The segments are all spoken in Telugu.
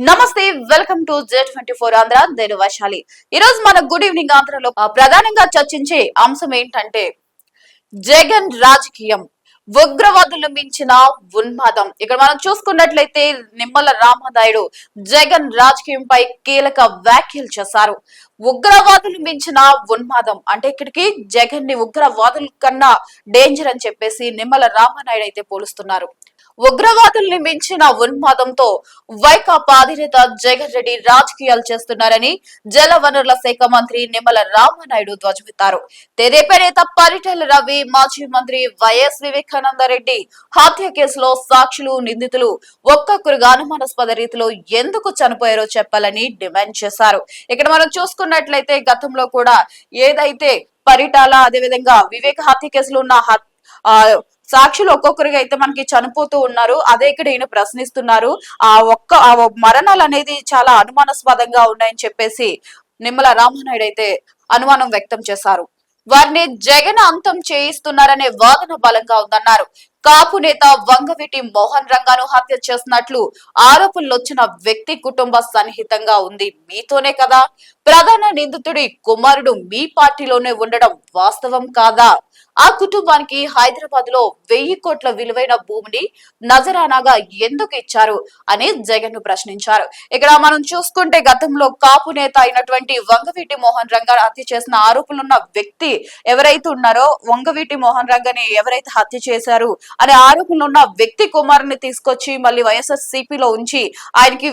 నమస్తే, వెల్కమ్ టు Z24 ఆంధ్ర. నేను వైశాలి. ఈ రోజు మన గుడ్ ఈవినింగ్ ఆంధ్రలో ప్రధానంగా చర్చించే అంశం ఏంటంటే జగన్ రాజకీయం, ఉగ్రవాదులు మించిన ఉన్మాదం. ఇక్కడ మనం చూసుకున్నట్లయితే నిమ్మల రామనాయుడు జగన్ రాజకీయంపై కీలక వ్యాఖ్యలు చేశారు. ఉగ్రవాదులు మించిన ఉన్మాదం అంటే ఇక్కడికి జగన్ ని ఉగ్రవాదుల కన్నా డేంజర్ అని చెప్పేసి నిమ్మల రామనాయుడు అయితే పోలుస్తున్నారు. ఉగ్రవాదుల్ని మించిన ఉన్మాదంతో వైకాపా అధినేత జగన్ రెడ్డి రాజకీయాలు చేస్తున్నారని జలవనరుల శాఖ మంత్రి నిమ్మల రామనాయుడు ధ్వజమెత్తారు. తెదేపా నేత పరిటాల రవి, మాజీ మంత్రి వైఎస్ వివేకానంద రెడ్డి హత్య కేసులో సాక్షులు, నిందితులు ఒక్కొక్కరుగా అనుమానాస్పద రీతిలో ఎందుకు చనిపోయారో చెప్పాలని డిమాండ్ చేశారు. ఇక్కడ మనం చూసుకున్నట్లయితే గతంలో కూడా ఏదైతే పరిటాల అదేవిధంగా వివేక హత్య కేసులో ఉన్న సాక్షులు ఒక్కొక్కరిగా అయితే మనకి చనిపోతూ ఉన్నారు. అదే ఇక్కడ ఈయన ప్రశ్నిస్తున్నారు. ఆ మరణాలు అనేది చాలా అనుమానాస్పదంగా ఉన్నాయని చెప్పేసి నిమ్మల రామనాయుడు అయితే అనుమానం వ్యక్తం చేశారు. వారిని జగన్ అంతం చేయిస్తున్నారనే వాదన బలంగా ఉందన్నారు. కాపు నేత వంగవీటి మోహన్ రంగాను హత్య చేసినట్లు ఆరోపణలు వచ్చిన వ్యక్తి కుటుంబ సన్నిహితంగా ఉంది. మీతోనే కదా? ప్రధాన నిందితుడి కుమారుడు మీ పార్టీలోనే ఉండడం వాస్తవం కాదా? ఆ కుటుంబానికి హైదరాబాద్ లో 1000 కోట్ల విలువైన భూమిని నజరానాగా ఎందుకు ఇచ్చారు అని జగన్ ను ప్రశ్నించారు. ఇక్కడ మనం చూసుకుంటే గతంలో కాపు నేత అయినటువంటి వంగవీటి మోహన్ రంగా హత్య చేసిన ఆరోపణలున్న వ్యక్తి ఎవరైతే ఉన్నారో, వంగవీటి మోహన్ రంగని ఎవరైతే హత్య చేశారు అనే ఆరోపణలు ఉన్న వ్యక్తి కుమారుని తీసుకొచ్చి మళ్ళీ వైఎస్ఆర్సీపీలో ఉంచి ఆయనకి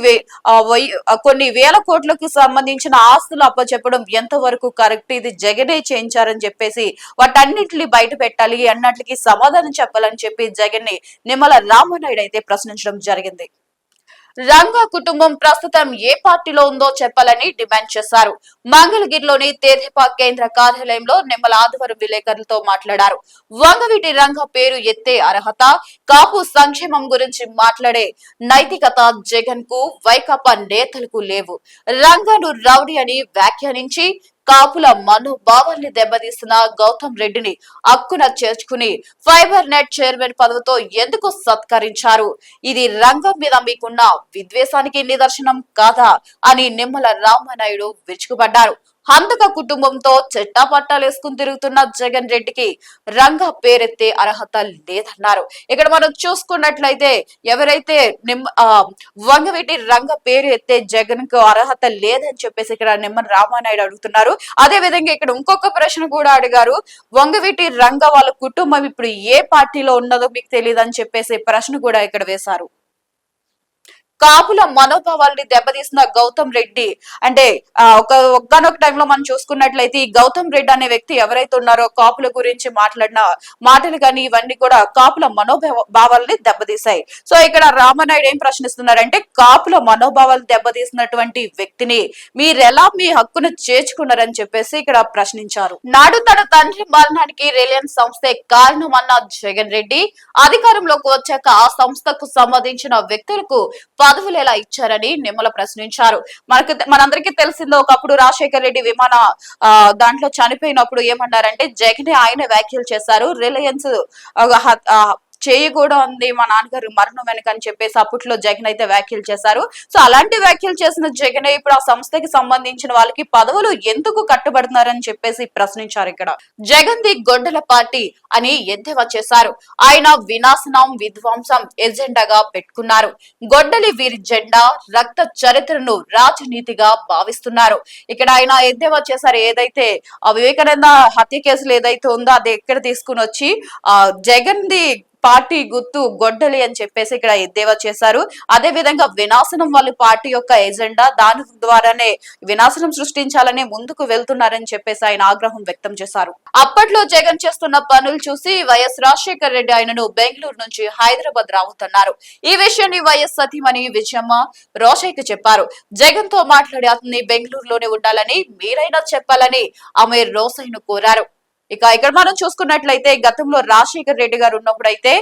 కొన్ని వేల కోట్లకు సంబంధించిన ఆస్తులు అప్పచెప్పడం ఎంతవరకు కరెక్ట్? ఇది జగనే చేయించారని చెప్పేసి వాటన్నింటినీ బయట పెట్టాలి అన్నట్లకి సమాధానం చెప్పాలని చెప్పి జగన్ ని నిమ్మల రామనాయుడు అయితే ప్రశ్నించడం జరిగింది. రంగా కుటుంబం ప్రస్తుతం ఏ పార్టీలో ఉందో చెప్పాలని డిమాండ్ చేశారు. మంగళగిరిలోని తెదేపా కేంద్ర కార్యాలయంలో నిమ్మల ఆదివారం విలేకరులతో మాట్లాడారు. వంగవీటి రంగ పేరు ఎత్తే అర్హత, కాపు సంక్షేమం గురించి మాట్లాడే నైతికత జగన్ కు, వైకాపా నేతలకు లేవు. రంగను రౌడీ అని వ్యాఖ్యానించి కాపుల మనోభావాల్ని దెబ్బతీస్తున్న గౌతమ్ రెడ్డిని అక్కున చేర్చుకుని ఫైబర్ నెట్ చైర్మన్ పదవితో ఎందుకు సత్కరించారు? ఇది రంగం మీద మీకున్న విద్వేషానికి నిదర్శనం కాదా అని నిమ్మల రామనాయుడు విరుచుకుపడ్డారు. హంతక కుటుంబంతో చెట్టాపట్టాలేసుకుని తిరుగుతున్న జగన్ రెడ్డికి రంగ పేరెత్తే అర్హత లేదన్నారు. ఇక్కడ మనం చూసుకున్నట్లయితే ఎవరైతే వంగవీటి రంగ పేరు ఎత్తే జగన్ కు అర్హత లేదని చెప్పేసి ఇక్కడ నిమ్మల రామనాయుడు అడుగుతున్నారు. అదే విధంగా ఇక్కడ ఇంకొక ప్రశ్న కూడా అడిగారు. వంగవీటి రంగ వాళ్ళ కుటుంబం ఇప్పుడు ఏ పార్టీలో ఉన్నదో మీకు తెలియదు అని చెప్పేసి ప్రశ్న కూడా ఇక్కడ వేశారు. కాపుల మనోభావాల్ని దెబ్బతీసిన గౌతమ్ రెడ్డి అంటే ఒక్కనొక టైంలో మనం చూసుకున్నట్లయితే ఈ గౌతమ్ రెడ్డి అనే వ్యక్తి ఎవరైతే ఉన్నారో కాపుల గురించి మాట్లాడిన మాటలు కానీ ఇవన్నీ కూడా కాపుల మనోభావాల్ని దెబ్బతీశాయి. సో ఇక్కడ రామనాయుడు ఏం ప్రశ్నిస్తున్నారంటే కాపుల మనోభావాలు దెబ్బతీసినటువంటి వ్యక్తిని మీరెలా మీ హక్కును చేర్చుకున్నారని చెప్పేసి ఇక్కడ ప్రశ్నించారు. నాడు తన తండ్రి మరణానికి రిలయన్స్ సంస్థే కారణమన్న జగన్ రెడ్డి అధికారంలోకి వచ్చాక ఆ సంస్థకు సంబంధించిన వ్యక్తులకు పదవులు ఎలా ఇచ్చారని నిమ్మల ప్రశ్నించారు. మనందరికీ తెలిసిందో ఒకప్పుడు రాజశేఖర్ రెడ్డి విమాన దాంట్లో చనిపోయినప్పుడు ఏమన్నారంటే జగన్ ఆయన వ్యాఖ్యలు చేశారు. రిలయన్స్ చేయి కూడా ఉంది మా నాన్నగారు మరణం వెనక అని చెప్పేసి అప్పట్లో జగన్ అయితే వ్యాఖ్యలు చేశారు. సో అలాంటి వ్యాఖ్యలు చేసిన జగన్ ఇప్పుడు ఆ సంస్థకి సంబంధించిన వాళ్ళకి పదవులు ఎందుకు కట్టుబడుతున్నారని చెప్పేసి ప్రశ్నించారు. ఇక్కడ జగన్ ది గొడ్డల పార్టీ అని ఎద్దేవా చేశారు. ఆయన వినాశనం, విధ్వంసం ఎజెండాగా పెట్టుకున్నారు. గొడ్డలి వీరి జెండా, రక్త చరిత్రను రాజనీతిగా భావిస్తున్నారు. ఇక్కడ ఆయన ఎద్దేవా చేశారు. ఏదైతే ఆ వివేకానంద హత్య కేసులు ఏదైతే ఉందో అది ఎక్కడ తీసుకుని వచ్చి జగన్ ది పార్టీ గుర్తు గొడ్డలి అని చెప్పేసి ఇక్కడ ఎద్దేవా చేశారు. అదే విధంగా వినాశనం వాళ్ళ పార్టీ యొక్క ఎజెండా, దాని ద్వారానే వినాశనం సృష్టించాలని ముందుకు వెళ్తున్నారని చెప్పేసి ఆయన ఆగ్రహం వ్యక్తం చేశారు. అప్పట్లో జగన్ చేస్తున్న పనులు చూసి వైఎస్ రాజశేఖర్ రెడ్డి ఆయనను బెంగళూరు నుంచి హైదరాబాద్ రావుతున్నారు. ఈ విషయాన్ని వైఎస్ సతీమణి విజయమ్మ రోషయ్యకి చెప్పారు. జగన్ తో మాట్లాడి అతన్ని బెంగళూరులోనే ఉండాలని మీరైనా చెప్పాలని ఆమె రోషయ్యను కోరారు. ఇక ఇక్కడ మనం చూసుకున్నట్లయితే గతంలో రాజశేఖర్ రెడ్డి గారు ఉన్నప్పుడు అయితే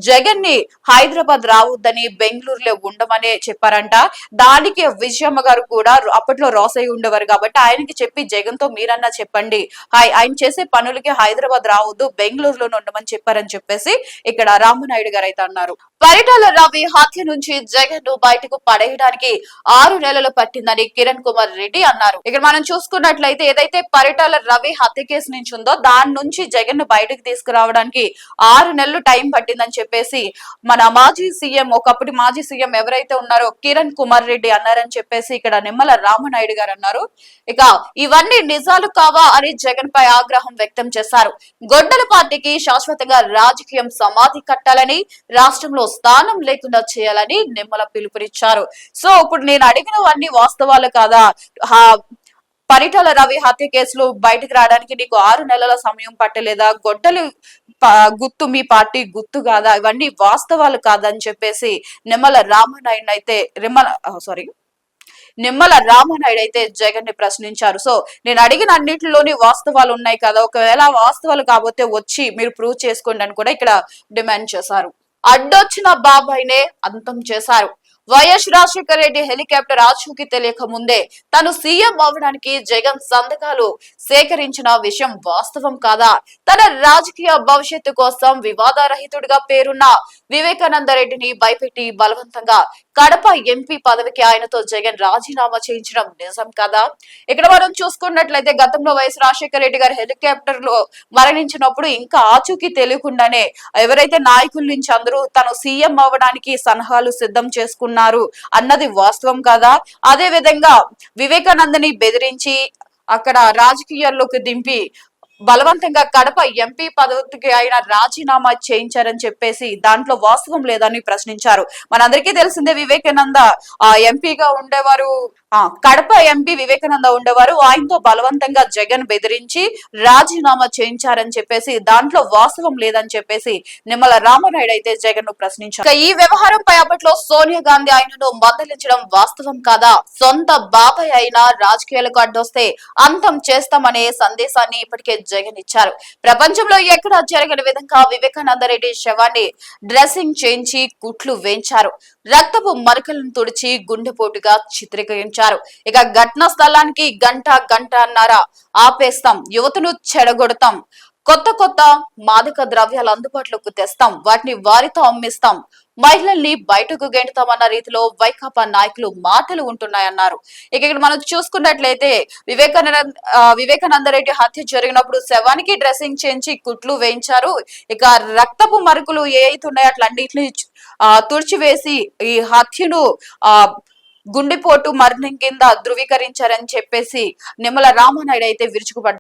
జగన్ ని హైదరాబాద్ రావద్దని బెంగళూరులో ఉండమని చెప్పారంట. దానికి విజయమ్మ గారు కూడా అప్పట్లో రాస్ అయి ఉండేవారు కాబట్టి ఆయనకి చెప్పి జగన్ తో మీరన్నా చెప్పండి, ఆయన చేసే పనులకి హైదరాబాద్ రావద్దు బెంగళూరులోనే ఉండమని చెప్పారని చెప్పేసి ఇక్కడ రామనాయుడు గారు అయితే అన్నారు. పరిటాల రవి హత్య నుంచి జగన్ ను బయటకు పడేయడానికి 6 నెలలు పట్టిందని కిరణ్ కుమార్ రెడ్డి అన్నారు. ఇక్కడ మనం చూసుకున్నట్లయితే ఏదైతే పరిటాల రవి హత్య కేసు నుంచి ఉందో దాని నుంచి జగన్ ను బయటకు తీసుకురావడానికి 6 నెలలు టైం పట్టిందని చెప్పేసి మన మాజీ సీఎం, ఒకప్పటి మాజీ సీఎం ఎవరైతే ఉన్నారో కిరణ్ కుమార్ రెడ్డి అన్నారని చెప్పేసి ఇక్కడ నిమ్మల రామనాయుడు గారు అన్నారు. ఇక ఇవన్నీ నిజాలు కావా అని జగన్ పై ఆగ్రహం వ్యక్తం చేశారు. గొడ్డల పార్టీకి శాశ్వతంగా రాజకీయం సమాధి కట్టాలని, రాష్ట్రంలో స్థానం లేకుండా చేయాలని నిమ్మల పిలుపునిచ్చారు. సో ఇప్పుడు నేను అడిగినవన్నీ వాస్తవాలు కాదా? పరిటాల రవి హత్య కేసులో బయటకు రావడానికి నీకు 6 నెలల సమయం పట్టలేదా? గొడ్డలు గుర్తు మీ పార్టీ గుర్తు కాదా? ఇవన్నీ వాస్తవాలు కాదని చెప్పేసి నిమ్మల రామనాయుడు అయితే జగన్ ని ప్రశ్నించారు. సో నేను అడిగిన అన్నింటిలోని వాస్తవాలు ఉన్నాయి కదా, ఒకవేళ వాస్తవాలు కాకపోతే వచ్చి మీరు ప్రూవ్ చేసుకోండి అని కూడా ఇక్కడ డిమాండ్ చేశారు. అడ్డొచ్చిన బాబాయినే అంతం చేశారు. వైఎస్ రాజశేఖర రెడ్డి హెలికాప్టర్ ఆచూకీ తెలియక ముందే తను సీఎం అవడానికి జగన్ సంతకాలు సేకరించిన విషయం వాస్తవం కాదా? తన రాజకీయ భవిష్యత్తు కోసం వివాదరహితుడిగా పేరున్న వివేకానంద రెడ్డిని భయపెట్టి బలవంతంగా కడప ఎంపీ పదవికి ఆయనతో జగన్ రాజీనామా చేయించడం నిజం కదా? ఇక్కడ మనం చూసుకున్నట్లయితే గతంలో వైఎస్ రాజశేఖర రెడ్డి గారు హెలికాప్టర్ లో మరణించినప్పుడు ఇంకా ఆచూకీ తెలియకుండానే ఎవరైతే నాయకుల నుంచి అందరూ తను సీఎం అవ్వడానికి సలహాలు సిద్ధం చేసుకున్నారు అన్నది వాస్తవం కదా? అదే విధంగా వివేకానందని బెదిరించి అక్కడ రాజకీయాల్లోకి దింపి బలవంతంగా కడప ఎంపీ పదవికి ఆయన రాజీనామా చేయించారని చెప్పేసి దాంట్లో వాస్తవం లేదని ప్రశ్నించారు. మనందరికీ తెలిసిందే వివేకానంద ఎంపీగా ఉండేవారు, కడప ఎంపీ వివేకానంద ఉండేవారు. ఆయనతో బలవంతంగా జగన్ బెదిరించి రాజీనామా చేయించారని చెప్పేసి దాంట్లో వాస్తవం లేదని చెప్పేసి నిమ్మల రామనాయుడు అయితే జగన్ ను ప్రశ్నించారు. ఈ వ్యవహారంపై అప్పట్లో సోనియా గాంధీ ఆయనను మందలించడం వాస్తవం కాదా? సొంత బాబాయ్ అయినా రాజకీయాలకు అడ్డొస్తే అంతం చేస్తామనే సందేశాన్ని ఇప్పటికే జగన్ ఇచ్చారు. ప్రపంచంలో ఎక్కడా జరగని విధంగా వివేకానంద రెడ్డి శవాన్ని డ్రెస్సింగ్ చేయించి కుట్లు వేయించారు. రక్తపు మరకలను తుడిచి గుండెపోటుగా చిత్రీకరించారు. ఇక ఘటనా స్థలానికి గంటన్నర ఆపేస్తాం, యువతను చెడగొడతాం, కొత్త మాదక ద్రవ్యాలు అందుబాటులోకి తెస్తాం, వాటిని వారితో అమ్మిస్తాం, మహిళల్ని బయటకు గెంటుతామన్న రీతిలో వైకాపా నాయకులు మాటలు ఉంటున్నాయన్నారు. ఇక ఇక్కడ మనం చూసుకున్నట్లయితే వివేకానంద రెడ్డి హత్య జరిగినప్పుడు శవానికి డ్రెస్సింగ్ చేయించి కుట్లు వేయించారు. ఇక రక్తపు మరుకులు ఏ అయితున్నాయో అట్లన్నింటినీ తుడిచివేసి ఈ హత్యను గుండెపోటు మరణం కింద ధృవీకరించారని చెప్పేసి నిమ్మల రామనాయుడు అయితే విరుచుకుపడ్డారు.